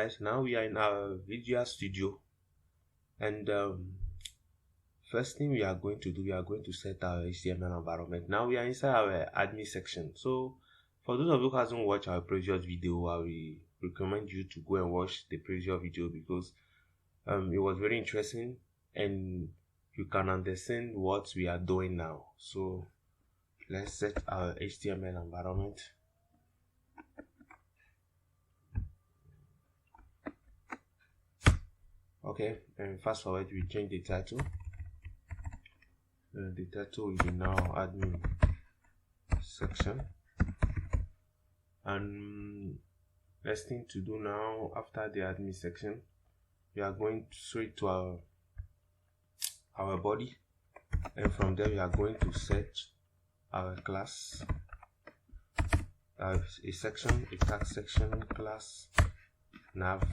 guys, now we are in our Visual Studio, and first thing we are going to do, we are going to set our HTML environment. Now we are inside our admin section. So for those of you who hasn't watched our previous video, I will recommend you to go and watch the previous video because it was very interesting and you can understand what we are doing now. So let's set our HTML environment. Okay, and fast forward, we change the title. The title will be now admin section. And next thing to do now, after the admin section, we are going straight to our body, and from there we are going to set our class, a section, a tag section class nav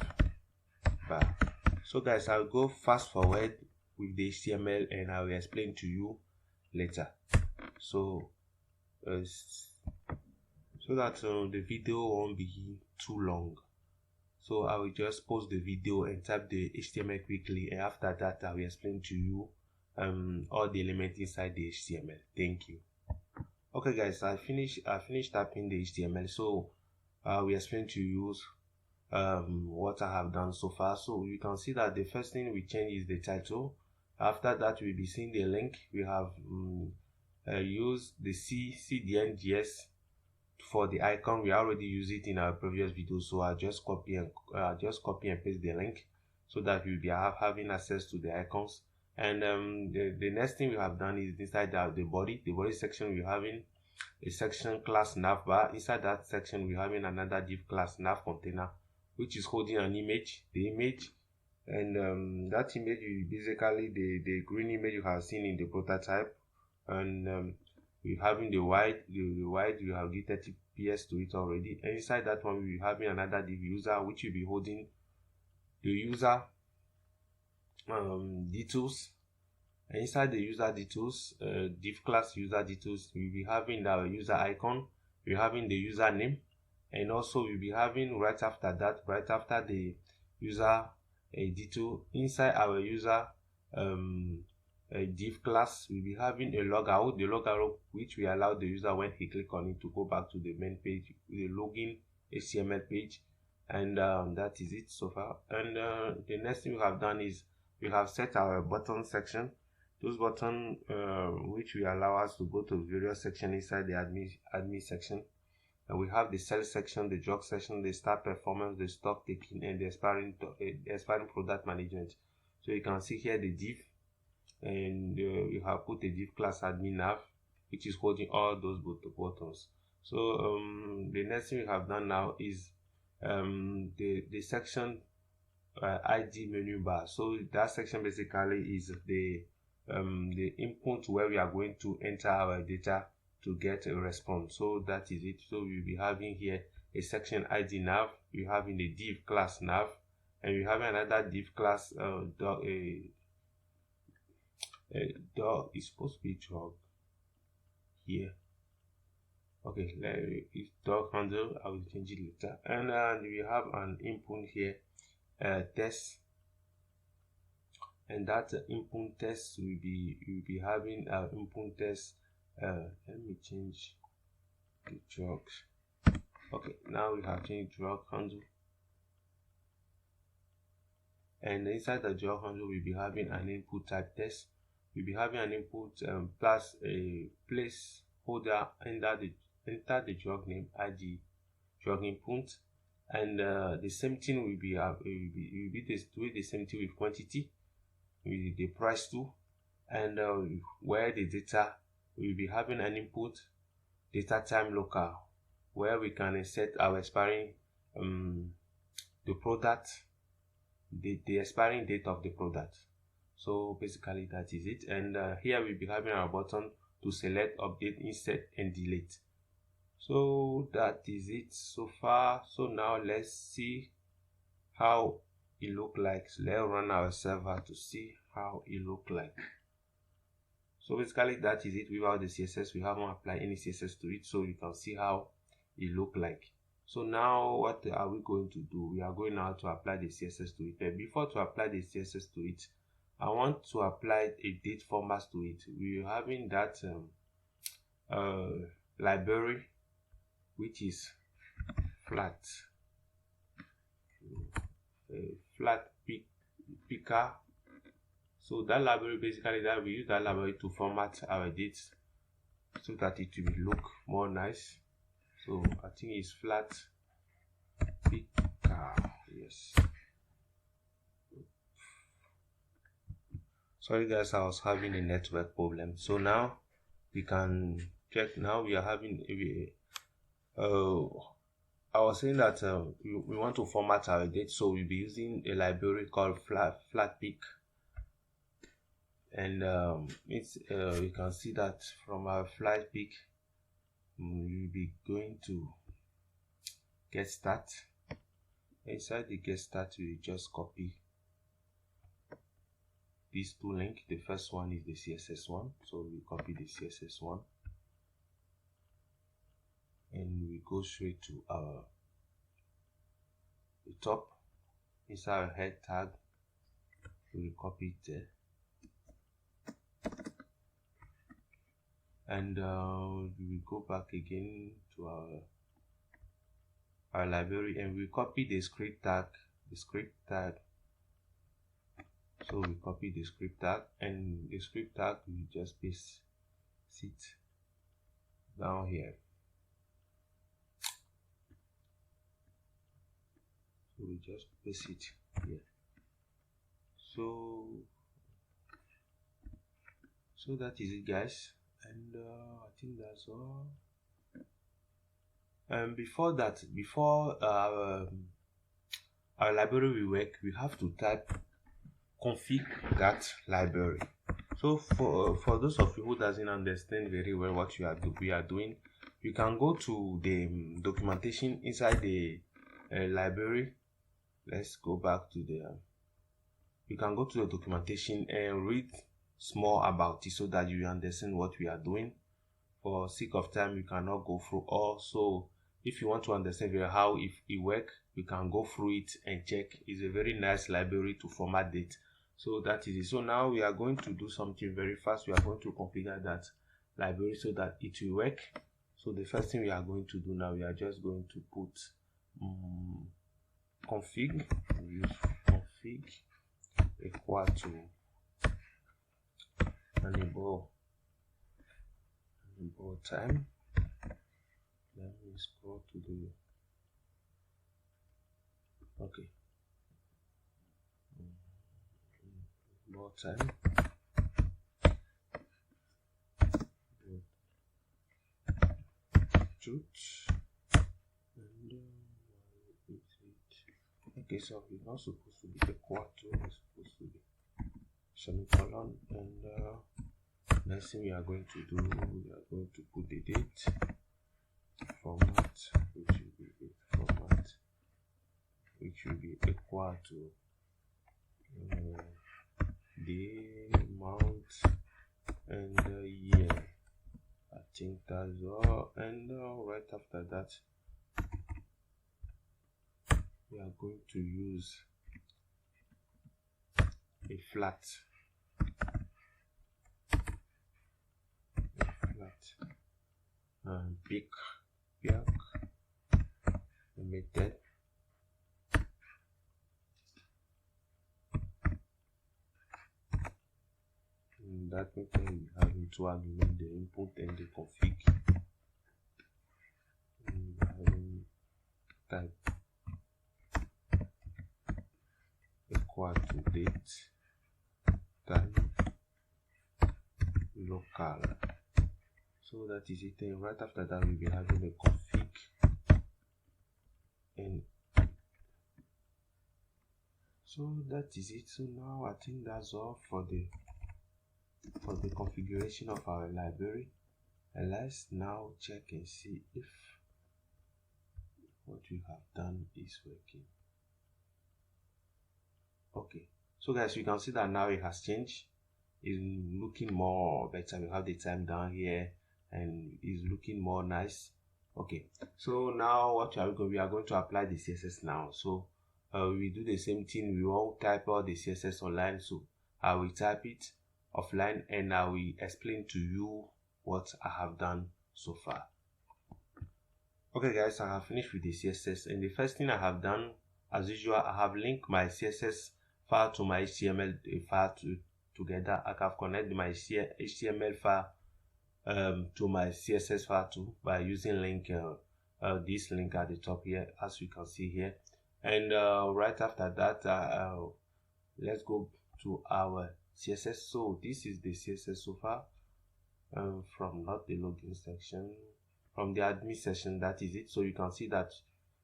bar. So guys, I'll go fast forward with the HTML and I will explain to you later. So that the video won't be too long. So I will just pause the video and type the HTML quickly, and after that I will explain to you all the elements inside the HTML. Thank you. Okay guys, I finished typing the HTML, so I will explain to you what I have done so far. So you can see that the first thing we change is the title. After that, we'll be seeing the link. We have used the CDNGS for the icon. We already used it in our previous video, so I'll just copy and paste the link so that we'll be having access to the icons. And the next thing we have done is inside the body section, we're having a section class navbar. Inside that section, we're having another div class nav container, which is holding an image, the image, and that image is basically the green image you have seen in the prototype, and we're having the white, we have the 30 ps to it already, and inside that one we're having another div user, which will be holding the user details, and inside the user details, div class user details, we'll be having the user icon, we're having the username, and also we'll be having right after the user detail, inside our user div class, we'll be having a logout, the logout which we allow the user when he click on it to go back to the main page, the login HTML page, and that is it so far. And the next thing we have done is we have set our button section, those buttons which will allow us to go to various sections inside the admin section. And we have the sales section, the drug section, the start performance, the stock taking, and the expiring product management. So you can see here the div, and we have put a div class admin nav, which is holding all those buttons. So the next thing we have done now is the section ID menu bar. So that section basically is the input where we are going to enter our data to get a response. So that is it. So we'll be having here a section ID nav, we're having the div class nav, and we have another div class dog is supposed to be drug here. Okay, it's dog handle, I will change it later. And we have an input here, test, and that input test will be having input test. Let me change the drugs. Okay, now we have changed drug handle, and inside the drug handle we'll be having an input type test. We'll be having an input plus a placeholder enter the drug name, ID drug input, and the same thing will be the same thing with quantity, with the price too, and where the data, we'll be having an input data time local, where we can insert our expiring the product, the expiring date of the product. So basically that is it. And here we'll be having our button to select, update, insert, and delete. So that is it so far. So now let's see how it look like. So let's run our server to see how it look like. So basically that is it without the CSS. We haven't applied any CSS to it, so you can see how it look like. So now what are we going to do? We are going now to apply the CSS to it. But before to apply the CSS to it, I want to apply a date format to it. We are having that library which is flat, flat picker. So that library, basically, that we use that library to format our dates so that it will look more nice. So I think it's flat picker. Yes. Sorry guys, I was having a network problem. So now we can check. Now we are having I was saying that we want to format our date, so we'll be using a library called flatpick, and it's you can see that from our flatpick you'll be going to get start. Inside the get start, we just copy these two links. The first one is the CSS one, so we copy the CSS one and we go straight to the top. Inside our head tag, we will copy it there, and we will go back again to our library and we copy the script tag. So we copy the script tag, and the script tag we just paste it down here. So we just paste it here. So that is it, guys, and I think that's all. And before our library will work, we have to type config that library. So for those of you who doesn't understand very well what we are doing, you can go to the documentation inside the library. Let's go back to the you can go to the documentation and read small about it so that you understand what we are doing. For sake of time, you cannot go through all. So if you want to understand how it works, you can go through it and check. It's a very nice library to format it. So that is it. So now we are going to do something very fast. We are going to configure that library so that it will work. So the first thing we are going to do now, we are just going to put config. We use config equal to enable time. Let me scroll to the okay. More time. Truth. And okay, so it's not supposed to be equal to, it's supposed to be semicolon. And next thing we are going to do, we are going to put the date format, which will be equal to day, month, and year. I think that's all. And right after that, we are going to use a flat pick method. And that method we have two arguments, the input and the config. And we have type equal to date, time, local. So that is it. And right after that, we'll be having a config, and so that is it. So now I think that's all for the configuration of our library. And let's now check and see if what we have done is working. Okay, so guys, you can see that now it has changed. It's looking more better. We have the time down here and it's looking more nice. Okay, so now what are we going? We are going to apply the CSS now. So we do the same thing. We won't type all the CSS online, so I will type it offline and I will explain to you what I have done so far. Okay guys, I have finished with the CSS, and the first thing I have done, as usual, I have linked my CSS file to my HTML file together. I have connected my HTML file to my CSS file too by using this link at the top here, as you can see here. And right after that, let's go to our CSS. So this is the CSS so far, from not the login section, from the admin section, that is it. So you can see that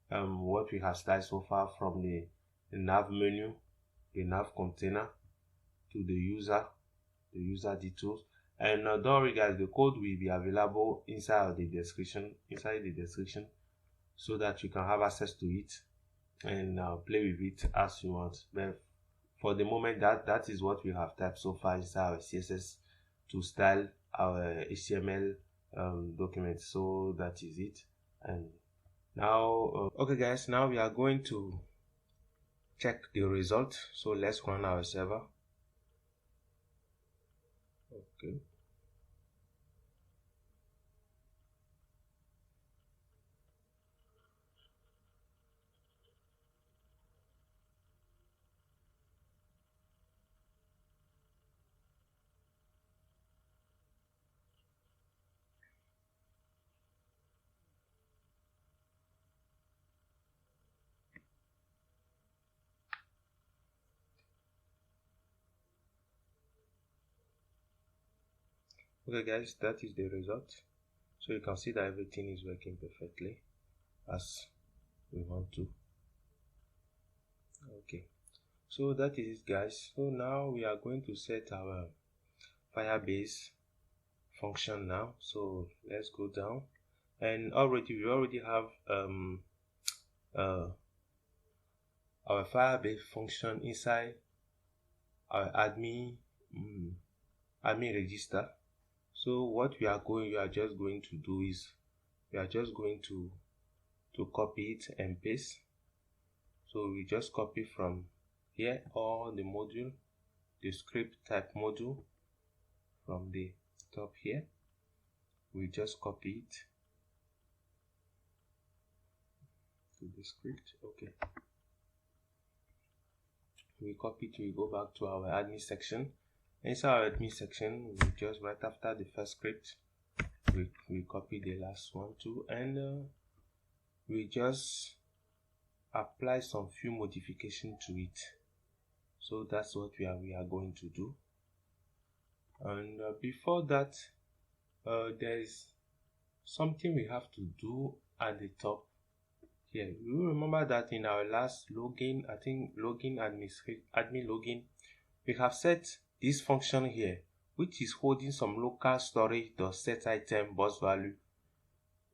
what we have started so far, from the nav menu, the nav container, to the user details. And don't worry guys, the code will be available inside the description, so that you can have access to it and play with it as you want. But for the moment, that is what we have typed so far inside our CSS to style our HTML document. So that is it. And now okay guys, now we are going to check the result. So let's run our server. Okay, okay guys, that is the result. So you can see that everything is working perfectly as we want to. Okay, so that is it guys. So now we are going to set our Firebase function now. So let's go down, and we already have our Firebase function inside our admin register. So what we are just going to do is we are just going to copy it and paste. So we just copy from here all the module, the script type module, from the top here. We just copy it to the script. Okay, we copy it, we go back to our admin section. Inside our admin section, we just, right after the first script, we copy the last one too, and we just apply some few modification to it. So that's what we are going to do. And before that, there is something we have to do at the top here. You remember that in our last login, I think login admin login, we have set this function here, which is holding some local storage set item boss value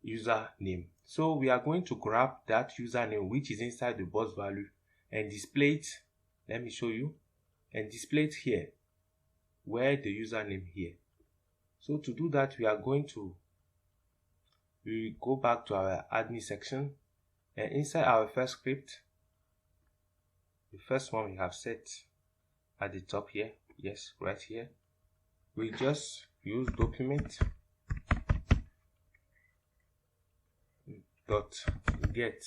username. So we are going to grab that username which is inside the boss value and display it. Let me show you, and display it here where the username here. So to do that, we are going to go back to our admin section, and inside our first script, the first one we have set at the top here, yes, right here, we just use document dot get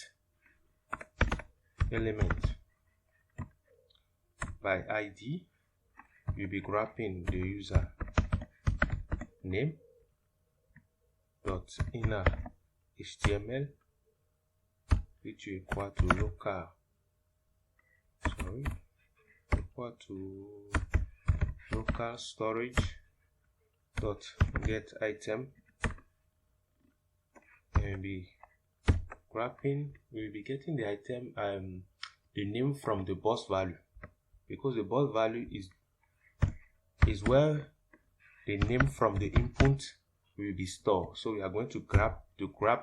element by ID. We'll be grabbing the user name dot inner HTML, which is equal to local storage dot get item, and we'll be getting the item the name from the boss value, because the boss value is where the name from the input will be stored. So we are going to grab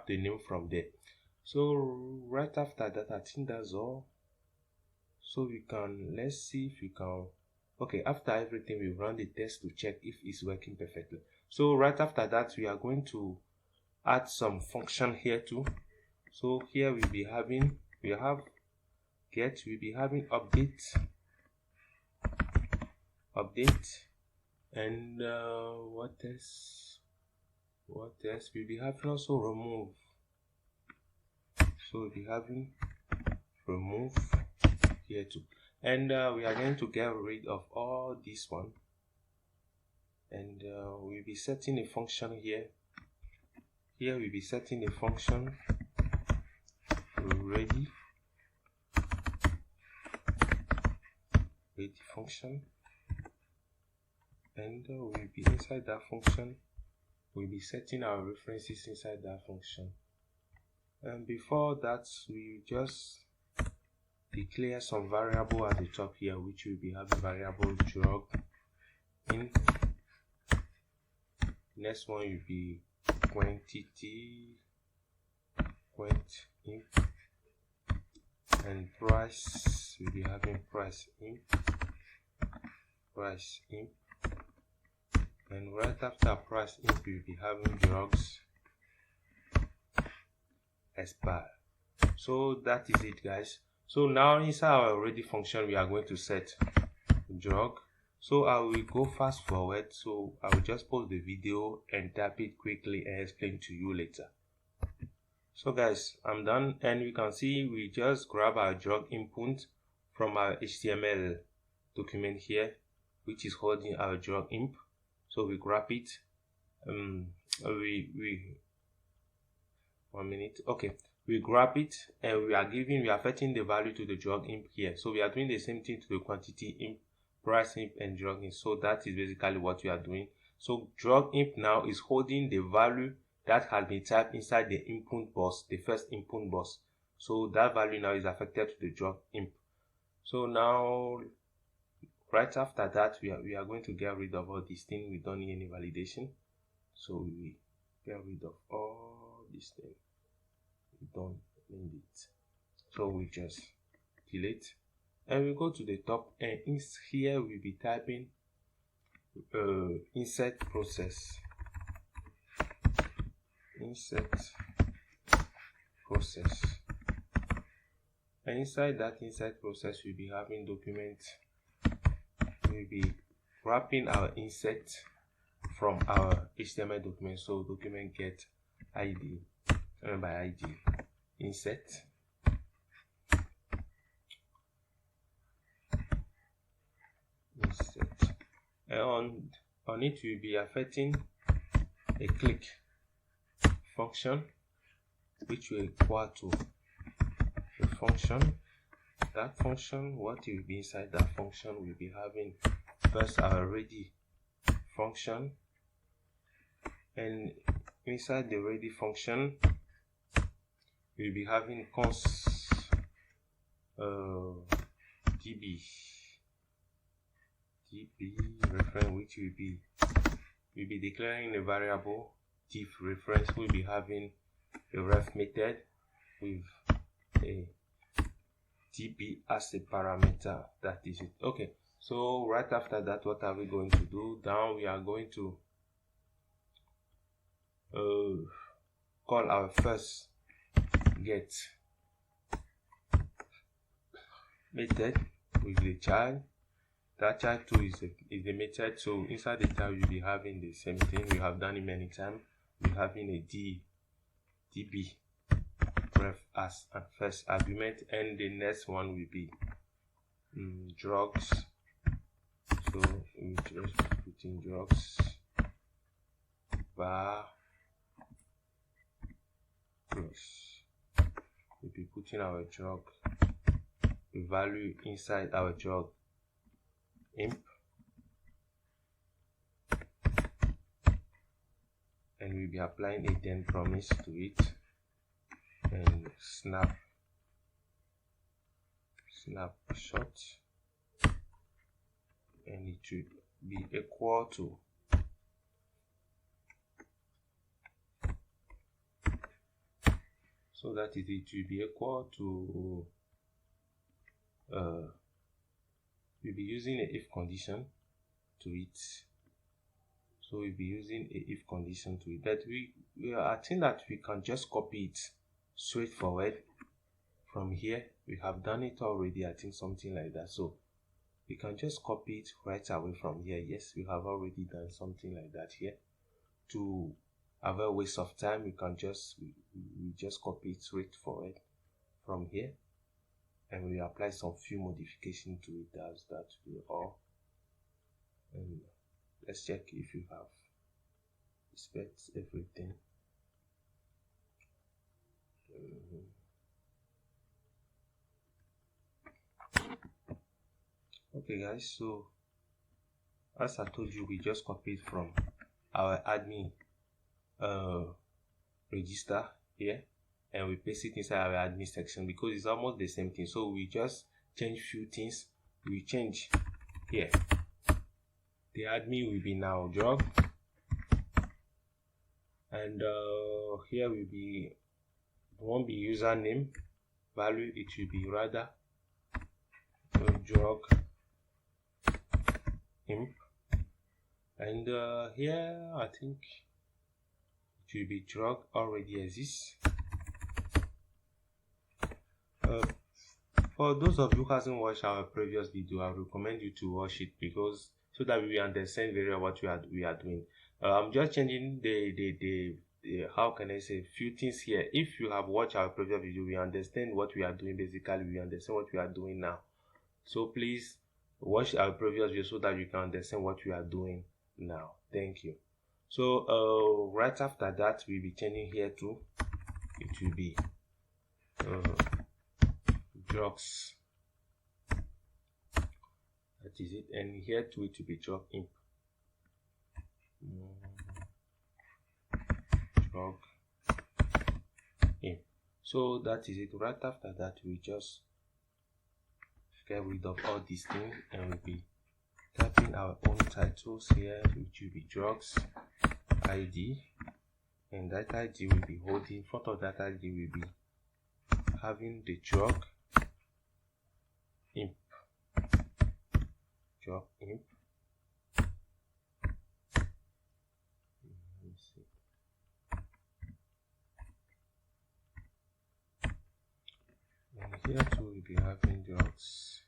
the name from there. So right after that, I think that's all. So let's see if we can. Okay, after everything, we run the test to check if it's working perfectly. So right after that, we are going to add some function here too. So here we'll be having get, we'll be having update, and what else we'll be having also remove. So we'll be having remove here too, and we are going to get rid of all this one, and we'll be setting a function here. We'll be setting a function ready function, and we'll be inside that function, we'll be setting our references inside that function. And before that, we just declare some variable at the top here, which will be having variable drug in. Next one will be quantity imp, and price, we'll be having price imp, and right after price imp we'll be having drugs expire. So that is it, guys. So now inside our ready function we are going to set drug. So I will go fast forward, so I will just pause the video and tap it quickly and explain to you later. So guys, I'm done, and we can see we just grab our drug input from our HTML document here, which is holding our drug imp. So we grab it. We grab it, and we are fetching the value to the drug imp here. So we are doing the same thing to the quantity imp, price imp, and drug imp. So that is basically what we are doing. So drug imp now is holding the value that has been typed inside the input box, the first input box. So that value now is affected to the drug imp. So now right after that, we are going to get rid of all these things. We don't need any validation, so we get rid of all these things. We don't need it, so we just delete, and we go to the top, and here we'll be typing insert process, and inside that insert process we'll be having document. We'll be wrapping our insert from our HTML document. So document get ID, and by ID insert, and on it we'll be affecting a click function, which will equal to the function. That function, what will be inside that function, we'll be having first our ready function, and inside the ready function we'll be having const db reference, which we'll be declaring a variable div reference. We'll be having a ref method with a db as a parameter. That is it. Okay, so right after that, what are we going to do? Down we are going to call our first get method with the child. That child too is the method. So inside the child you'll be having the same thing. We have done it many times. We're having a db ref as a first argument, and the next one will be drugs. So we just put in drugs bar plus. We'll be putting our drug value inside our drug imp, and we'll be applying a then promise to it, and snapshot, and it should be equal to so that it will be equal to we'll be using a if condition to it. So So we'll be using a if condition to it. But I think that we can just copy it straightforward from here. We have done it already, I think something like that. So we can just copy it right away from here. Yes, we have already done something like that here. To avoid waste of time, we can just we just copy it straightforward from here, and we apply some few modifications to it. As that will all. And let's check if you have inspect everything. Okay guys, so as I told you, we just copied from our admin register here, and we paste it inside our admin section because it's almost the same thing. So we just change few things. We change here, the admin will be now job, and here will be, it won't be username value, it will be rather drug imp, and here I think it will be drug already exists. For those of you who hasn't watched our previous video, I recommend you to watch it, because so that we understand very well what we are doing. I'm just changing the how can I say, few things here. If you have watched our previous video, we understand what we are doing. Basically, we understand what we are doing now. So please watch our previous video so that you can understand what we are doing now. Thank you. So right after that, we'll be changing here to, it will be drugs, that is it, and here to it will be drug imp, drug imp. So that is it. Right after that, we just get rid of all these things, and we'll be typing our own titles here, which will be drugs ID, and that ID will be holding, in front of that ID will be having the drug imp, drug imp. Let me see. And here too we'll be having drugs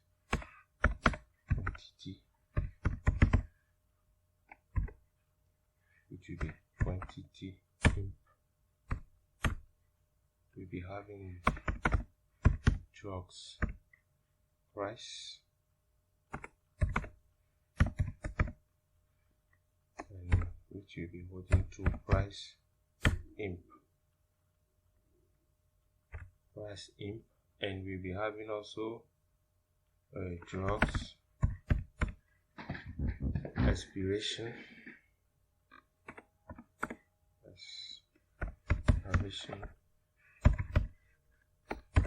quantity, which will be quantity imp. We'll be having drugs price, and which will be holding to price imp, and we'll be having also drugs expiration,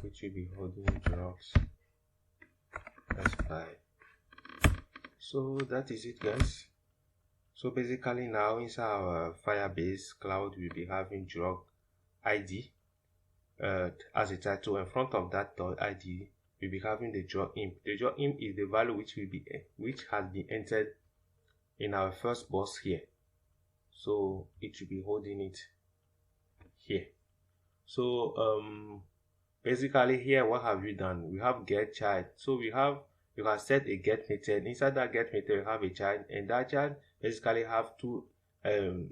which will be holding drugs expire. So that is it, guys. So basically now inside our Firebase cloud, we'll be having drug ID as a title. In front of that ID, we'll be having the drug imp. The drug imp is the value which has been entered in our first box here. So it will be holding it here. So basically here, what have we done? We have get child. So you can set a get method. Inside that get method, you have a child, and that child basically have two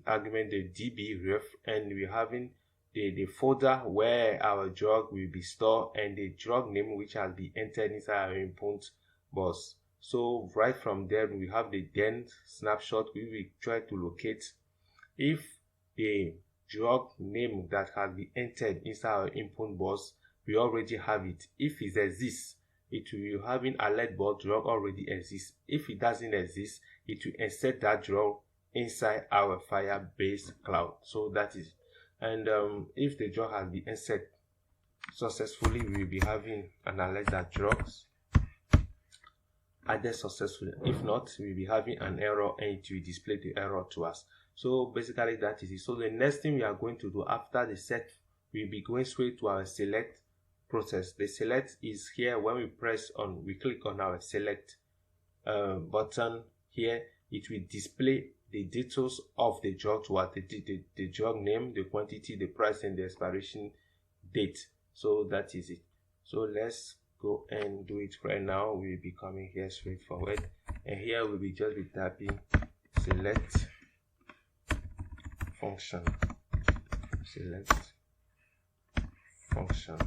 arguments, the db ref, and we're having the folder where our drug will be stored, and the drug name which has been entered inside our input box. So right from there, we have the then snapshot. We will try to locate if the drug name that has been entered inside our input box, we already have it. If it exists, it will be having alert box drug already exists. If it doesn't exist, it will insert that drug inside our Firebase cloud. So that is, and if the drug has been inserted successfully, we will be having an alert that drugs added successfully. If not, we'll be having an error, and it will display the error to us. So basically that is it. So the next thing we are going to do after the set, we'll be going straight to our select process. The select is here. When we click on our select button here, it will display the details of the drug to what the drug name, the quantity, the price, and the expiration date. So that is it. So let's go and do it right now. We'll be coming here straightforward, and here we'll be just be typing select function, select function.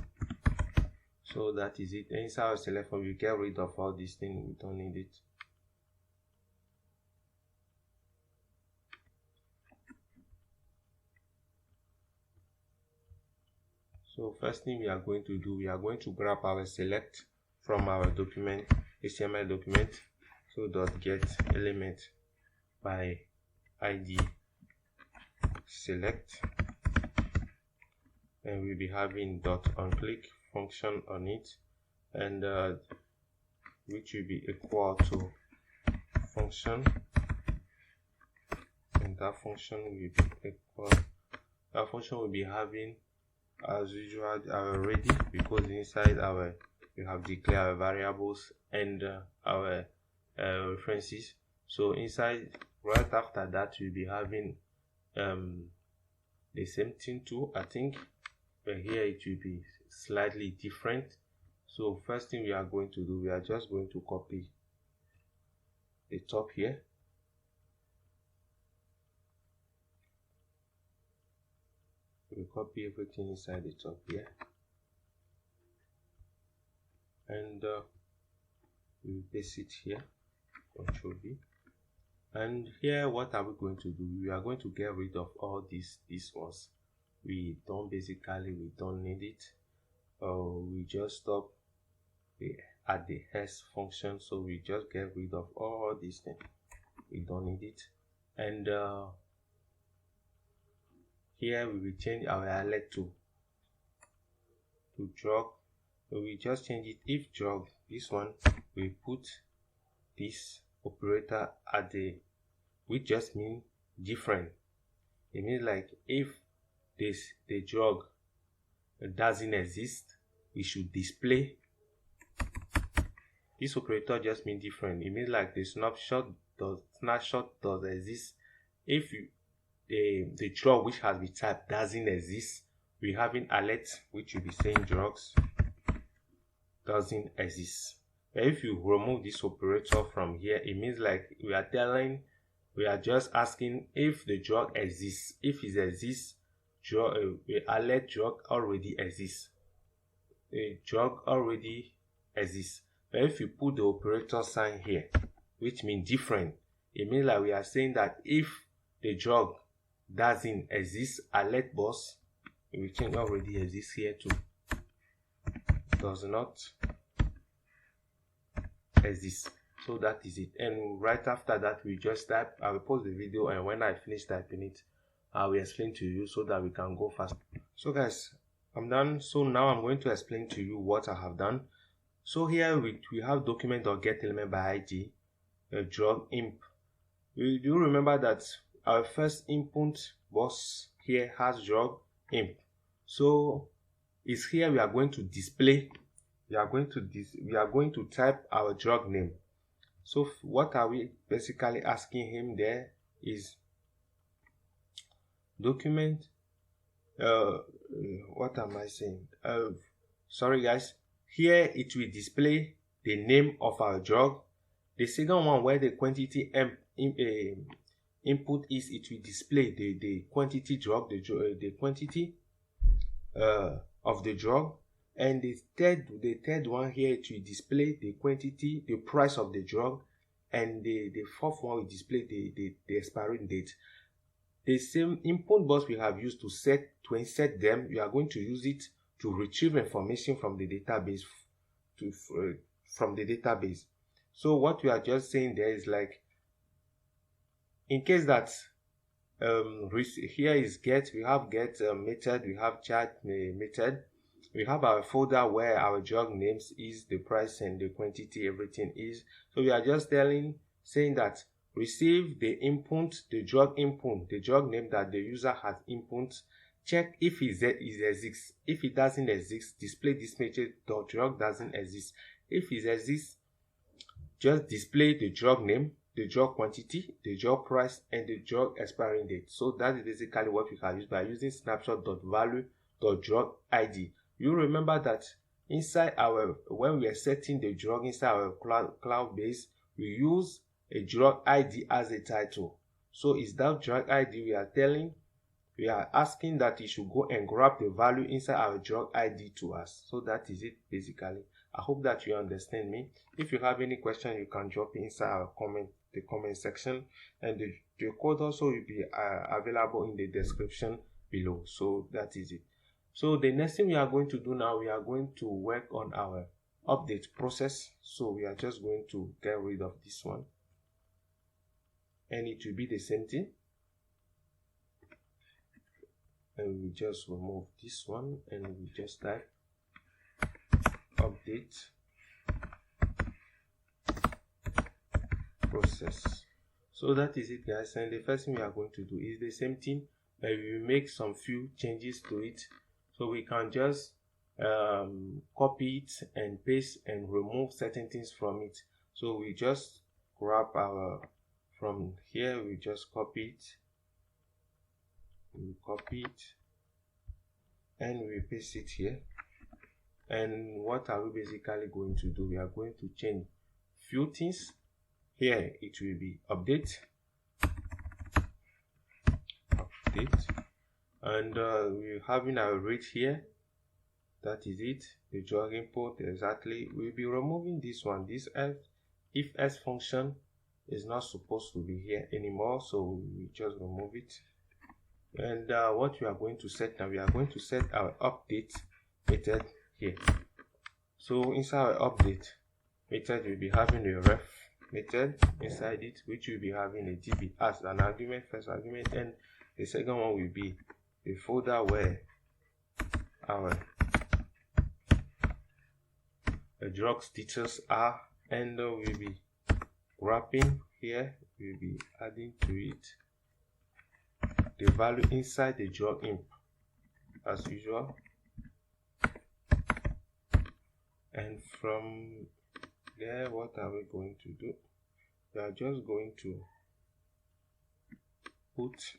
So that is it. Inside our select function, we get rid of all these things, we don't need it. So first thing we are going to do, we are going to grab our select from our document, HTML document. So dot get element by ID select, and we'll be having dot on click function on it, and which will be equal to function, and that function will be equal, that function will be having as usual our ready, because inside our we have declared our variables and our references. So inside, right after that, we'll be having the same thing too, I think, but here it will be slightly different. So first thing we are going to do, we are just going to copy the top here, we copy everything inside the top here, and we paste it here, Ctrl V. And here, what are we going to do? We are going to get rid of all these ones. We don't need it. We just stop at the S function, so we just get rid of all these things. We don't need it. And here we will change our alert to drug. So we just change it. If drug, this one, we put this operator at the, which just means different. It means like if the drug doesn't exist, we should display. This operator just means different. It means like the snapshot does exist. If the drug which has been typed doesn't exist, we have an alert which will be saying drugs doesn't exist. But if you remove this operator from here, it means like we are just asking if the drug exists. If it exists, alert drug already exists. The drug already exists. But if you put the operator sign here, which means different, it means like we are saying that if the drug doesn't exist, alert box, we can already exist here too. Does not exist. So that is it. And right after that, we just type. I will pause the video, and when I finish typing it, I will explain to you so that we can go fast. So guys, I'm done. So now I'm going to explain to you what I have done. So here we have document.getElement by ID, drug imp. You do remember that our first input box here has drug imp. So it's here we are going to display. We are going to type our drug name. So what are we basically asking him there is document. What am I saying? Sorry guys. Here it will display the name of our drug. The second one, where the quantity input is, it will display the quantity drug, the quantity of the drug. And the third one here, it will display the quantity, the price of the drug, and the fourth one will display the expiring date. The same input box we have used to insert them, we are going to use it to retrieve information from the database So what we are just saying there is like, in case that here is get, we have get method, we have chat method, we have our folder where our drug names is, the price and the quantity, everything is. So we are just saying that receive the input, the drug input, the drug name that the user has input. Check if it exists. If it doesn't exist, display this message, the drug doesn't exist. If it exists, just display the drug name. the drug quantity, the drug price, and the drug expiring date. So that is basically what we can use by using snapshot.value.drug.id. You remember that inside our, when we are setting the drug inside our cloud base, we use a drug ID as a title. So is that drug ID we are asking that it should go and grab the value inside our drug ID to us. So that is it basically. I hope that you understand me. If you have any question, you can drop inside the comment section, and the code also will be available in the description below. So that is it. So the next thing we are going to do now, we are going to work on our update process. So we are just going to get rid of this one, and it will be the same thing. And we just remove this one, and we just type update process. So that is it, guys. And the first thing we are going to do is the same thing, but we will make some few changes to it. So we can just copy it and paste and remove certain things from it. So we just grab from here, we just copy it, and we paste it here. And what are we basically going to do? We are going to change few things. Here it will be update, and we're having our rate here. That is it. The drug input, exactly. We'll be removing this one. This if else function is not supposed to be here anymore, so we just remove it. And what we are going to set now, we are going to set our update method here. So inside our update method, we'll be having a ref method inside it, which will be having a db as an argument, first argument, and the second one will be the folder where our drugs details are, and we'll be wrapping here, we'll be adding to it the value inside the drug imp as usual. And from there, what are we going to do? We are just going to put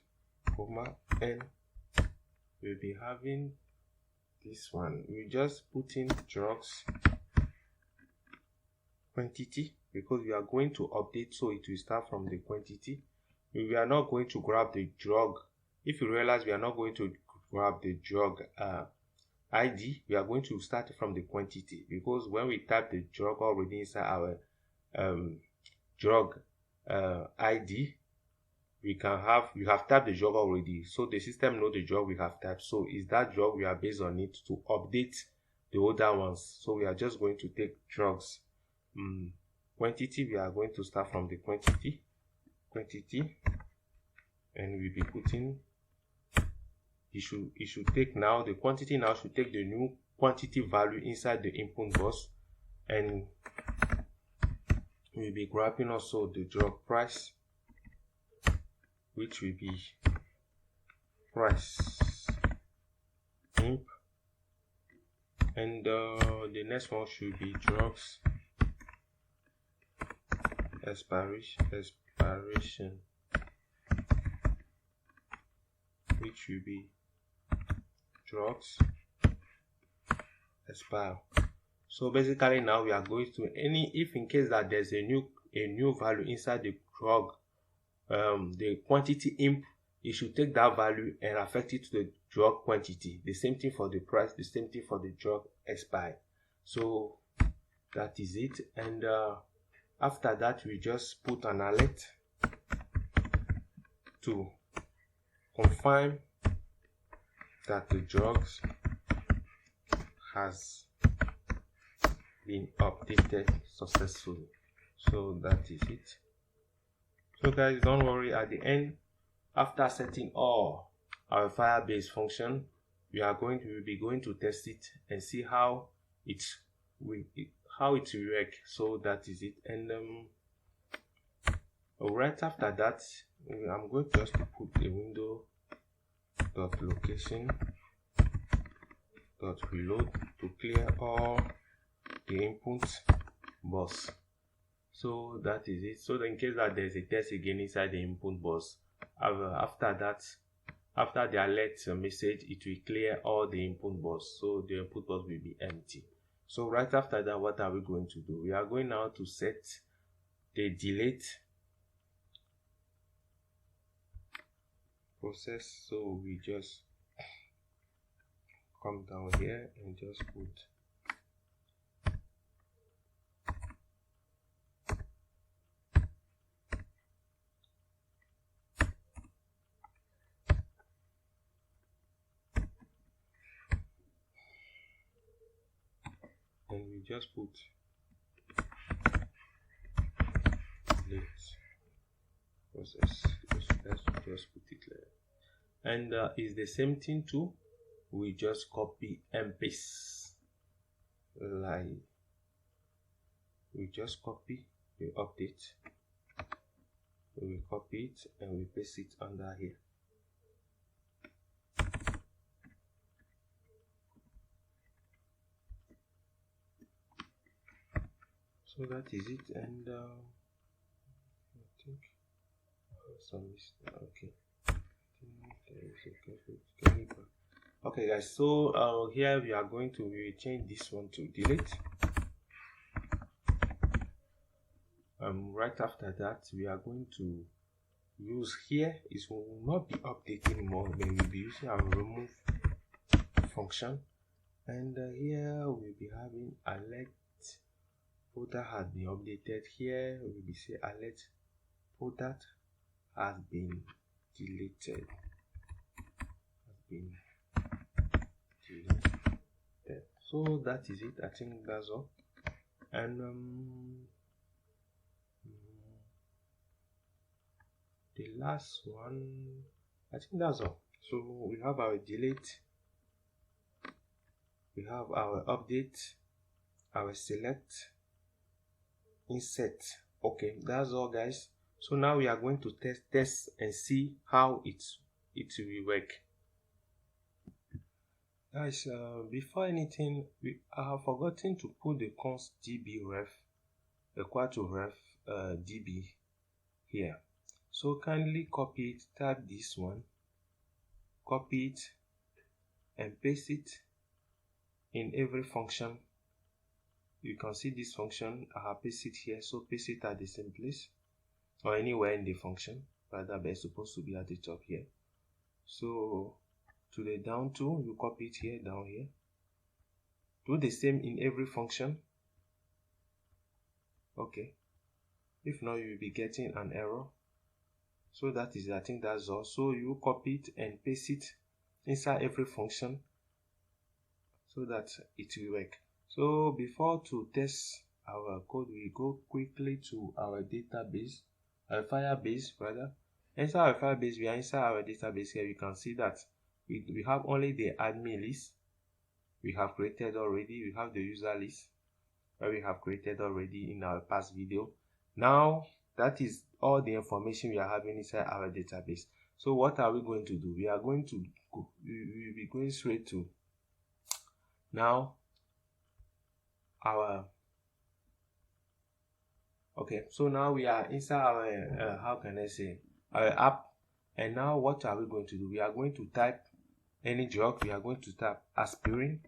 comma, and we'll be having this one. We just put in drugs quantity because we are going to update, so it will start from the quantity. We are not going to grab the drug. If you realize, we are not going to grab the drug ID, we are going to start from the quantity, because when we type the drug already inside our drug ID, we have typed the drug already, so the system knows the drug we have typed. So is that drug we are based on it to update the older ones. So we are just going to take drugs quantity. We are going to start from the quantity, and we'll be putting. It should take now the quantity. Now should take the new quantity value inside the input box, and we'll be grabbing also the drug price, which will be price imp, and the next one should be drugs expiration, which will be drugs expire. So basically now we are going to if in case that there's a new value inside the drug, the quantity imp, it should take that value and affect it to the drug quantity. The same thing for the price, the same thing for the drug expire. So that is it. And after that, we just put an alert to confirm that the drugs has been updated successfully. So that is it. So guys, don't worry, at the end, after setting all our Firebase function, we will be going to test it and see how it will work. So that is it. And right after that, I'm going just to put a window dot location dot reload to clear all the input box. So that is it. So in case that there's a test again inside the input box, after that, after the alert message, it will clear all the input box, so the input box will be empty. So right after that, what are we going to do? We are going now to set the delete process. So we just come down here and just put and we just put delete process. Let's just put it there. And it's the same thing too. We just copy and paste, like we just copy the update, we copy it and we paste it under here. So that is it. And I think some mistake. Okay, okay guys, so here we are going to change this one to delete. Right after that, we are going to use here, it will not be update anymore, but we'll be using our remove function, and here we'll be having alert product has been updated. Here we will be say alert product has been deleted. So that is it. I think that's all. And the last one, I think that's all. So we have our delete, we have our update, our select, insert. Okay, that's all guys. So now we are going to test and see how it will work. Guys, before anything, I have forgotten to put the const db ref equal to ref db here. So kindly copy it, type this one, copy it and paste it in every function. You can see this function, I have pasted it here, so paste it at the same place or anywhere in the function, rather, but it's supposed to be at the top here. So to the down tool, you copy it here, down here. Do the same in every function. Okay, if not, you will be getting an error. So that is, I think that's all. So you copy it and paste it inside every function so that it will work. So before to test our code, we go quickly to our database, our Firebase rather. Inside our Firebase, we are inside our database here. You can see that we have only the admin list we have created already. We have the user list that we have created already in our past video. Now that is all the information we are having inside our database. So what are we going to do? We are going to go, we will be going straight to now our so now we are inside our how can I say, our app. And now what are we going to do? We are going to type any drug. We are going to type aspirin.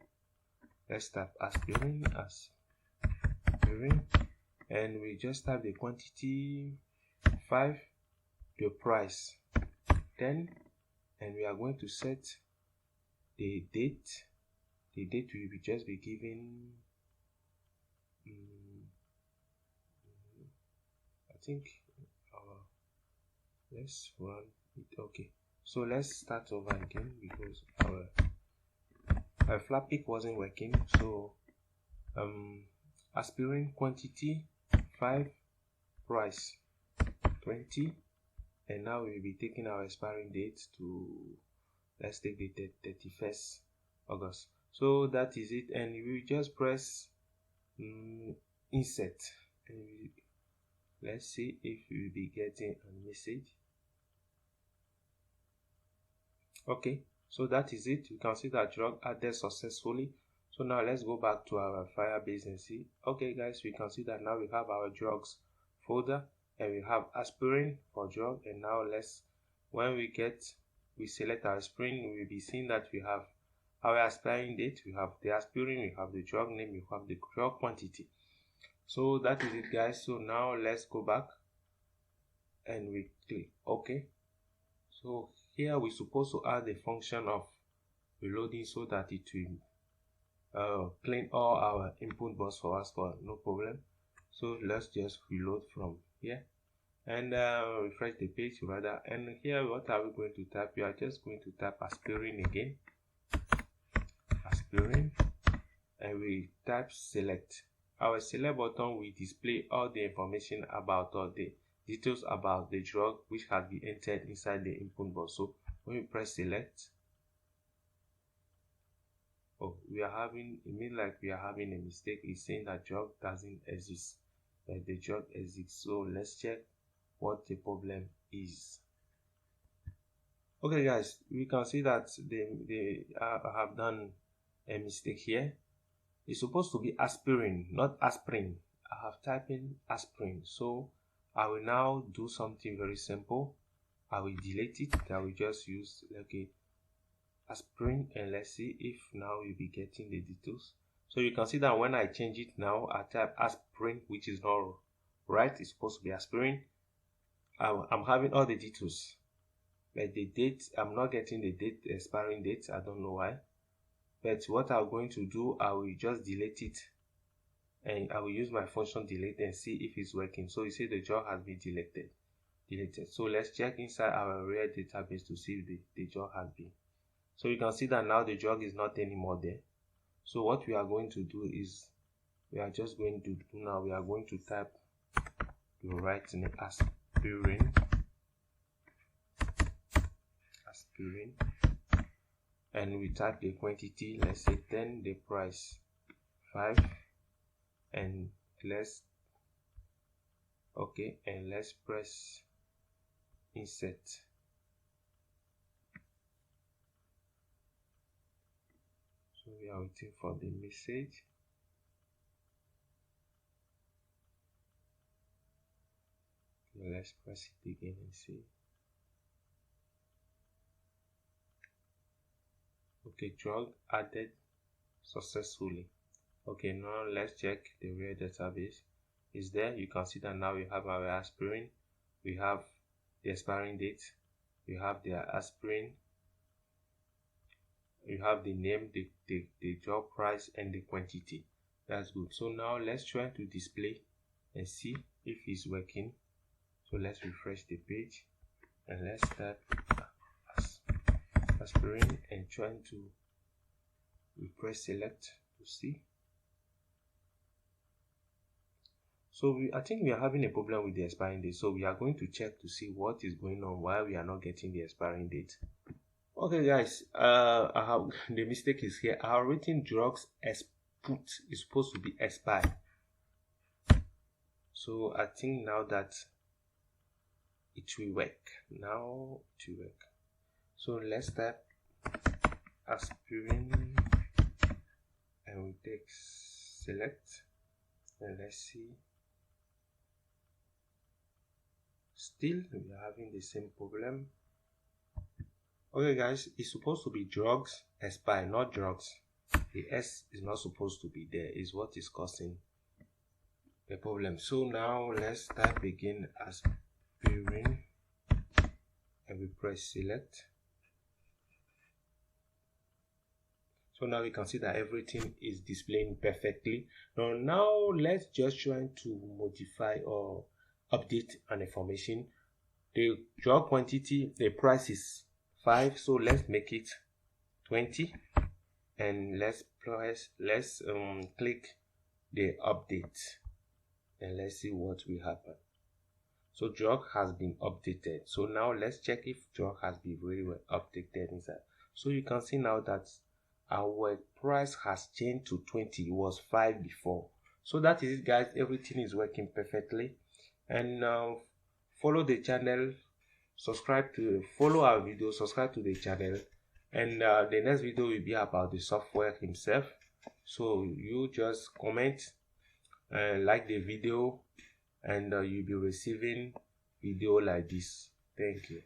Let's type aspirin, and we just type the quantity 5, the price 10, and we are going to set the date. The date will be just be given I think let's run it. Okay, so let's start over again because our flat pick wasn't working. So aspirin quantity 5, price 20, and now we'll be taking our expiring date to, let's take the 31st August. So that is it, and we just press insert, and let's see if we'll be getting a message. Okay, so that is it. You can see that drug added successfully. So now let's go back to our Firebase and see. Okay guys, we can see that now we have our drugs folder, and we have aspirin for drug. And now when we select our aspirin, we will be seeing that we have our expiring date, we have the aspirin, we have the drug name, we have the drug quantity. So that is it, guys. So now let's go back and we click OK. So here we're supposed to add the function of reloading so that it will clean all our input box for us, but no problem. So let's just reload from here and refresh the page rather. And here, what are we going to type? We are just going to type aspirin again, aspirin, and we type select. Our select button will display all the information about all the details about the drug which has been entered inside the input box. So when we press select, it means like we are having a mistake. It's saying that drug doesn't exist, but the drug exists. So let's check what the problem is. Okay, guys, we can see that they have done a mistake here. It's supposed to be aspirin, not aspirin. I have typed in aspirin. So I will now do something very simple. I will delete it. I will just use aspirin, and let's see if now you'll be getting the details. So you can see that when I change it now, I type aspirin, which is not right. It's supposed to be aspirin. I'm having all the details, but the date, I'm not getting the date, the expiring date. I don't know why. But what I'm going to do, I will just delete it, and I will use my function delete and see if it's working. So you see the job has been deleted. So let's check inside our real database to see if the job has been. So you can see that now the drug is not anymore there. So what we are going to do is we are just going to do now, we are going to type the right name, aspirin, and we type the quantity, let's say 10, the price 5, and let's press insert. So we are waiting for the message. Let's press it again and see. Okay, drug added successfully. Okay, now let's check the real database. Is there? You can see that now we have our aspirin, we have the expiring date, we have the aspirin, you have the name, the job price, and the quantity. That's good. So now let's try to display and see if it's working. So let's refresh the page and let's type aspirin and trying to press select to see. So I think we are having a problem with the expiring date. So we are going to check to see what is going on, why we are not getting the expiring date. Okay, guys, the mistake is here. I have written drugs as put is supposed to be expired. So I think now that it will work. Now it will work. So let's type aspirin and we take select and let's see. Still we are having the same problem. Okay, guys, it's supposed to be drugs expire, not drugs. The S is not supposed to be there, is what is causing the problem. So now let's type again aspirin and we press select. So now we can see that everything is displaying perfectly. Now let's just try to modify or update an information. The drug quantity, the price is 5, so let's make it 20, and let's click the update and let's see what will happen. So drug has been updated. So now let's check if drug has been very well updated inside. So you can see now that our price has changed to 20. It was 5 before. So that is it, guys. Everything is working perfectly. And follow the channel, follow our video, subscribe to the channel, and the next video will be about the software himself. So you just comment, like the video, and you'll be receiving video like this. Thank you.